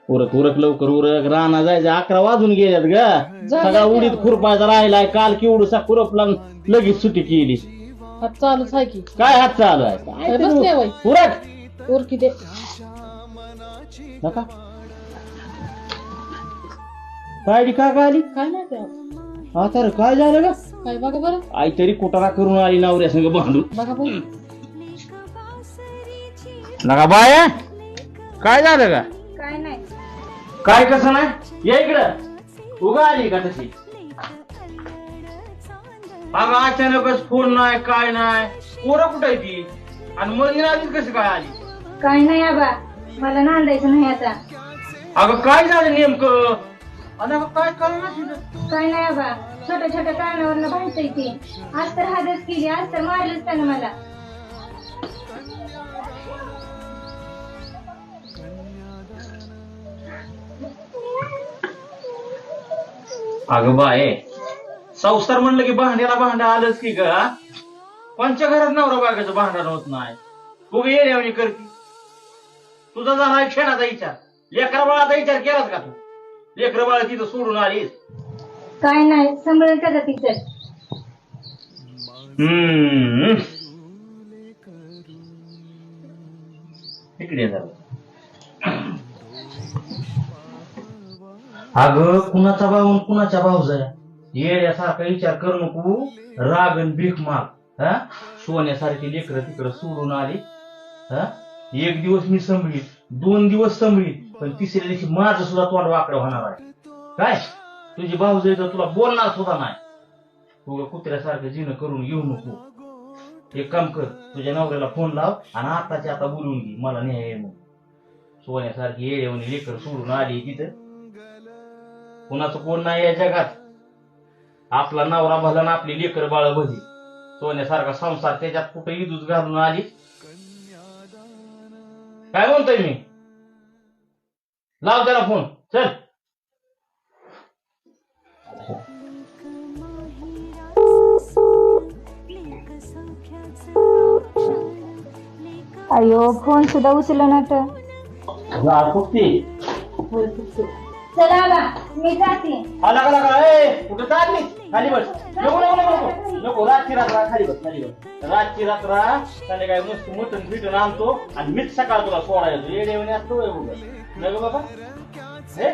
उरक उरक लवकर उरक. राणा जायचं 11 वाजून गेल्यात ग. सगळा उडीत खुरपायचा राहिलाय. काल केवढूसा खुरपला लगेच सुट्टी केली. हात चालूच आहे की. काय हात चालू आहे काय बसले बाई. उरक उरकी दे. नका काय का आली काय नाही ते. आता रे काय झालं ग. काय बघा बरं. आई तरी कुटारा करून आली नवऱ्या संग भांडून. बघा बाई. नका बाय काय झालं का. काय नाही. काय कसं नाही या इकडं. उगा आली का तशी. अगं अचानकच फोन नाही काय नाही. पोरं कुठं आहे ती आणि मग आधीच कशी काय आली. काय नाही आबा मला नांदायचं नाही आता. अगं काय झालं नेमकं. अगं काय कळलं. काय नाही आबा छोट्या छोट्या कारणावरनं भांडतय ती. आज तर हादच केली. आज तर मारलंच त्यानं मला. अगं बाय संसार म्हणलं की भांड्याला भांडं आलंच की ग. कोणच्या घरात नवरा बायकोचं भांडण होत नाही. तू येण्यावणी करती. तुझा झाला क्षणाचा विचार. लेकरा बाळाचा विचार केलास का तू. लेकरा बाळा तिथं सोडून आलीस. काय नाही सांभाळून त्याचा तिचं. इकडे जा. अगं कुणाचा भाऊ कुणाच्या भाऊजा येण्यासारखा विचार करू नको. रागन भीक माग. सोन्यासारखी लेकरं तिकडं सोडून आली. एक दिवस मी संभळी 2 दिवस संभळी पण तिसऱ्या दिवशी माझं सुद्धा तोंड वाकडं होणार आहे. काय तुझी भाऊजाई तर तुला बोलणार सुद्धा नाही. तू कुत्र्यासारखं जिनं करून येऊ नको. एक काम कर तुझ्या नवऱ्याला फोन लाव आणि आताच्या आता बोलवून घे मला न्याय म्हणून. सोन्यासारखी येड्यावणी लेकर सोडून आली तिथं. कुणाचं कोण नाही या जगात. आपला नवरा भला ना आपली लेकर बाळ भजी. सोन्यासारखा संसार त्याच्यात कुठे इजूच घालून आली. काय म्हणतोय मी. लाव त्याला फोन चल. अयो फोन सुद्धा उचलला ना तर. चला आबा मी जाते. कुठं चालली खाली बस. नको नको नको नको. रातची रात्र खाली बस खाली बस. रातची रात्र संध्याकाळी मस्त मटण फिटून आणतो आणि मीच सकाळ तुला सोडायला येतो. येडेवणी असतो नको बाबा. हे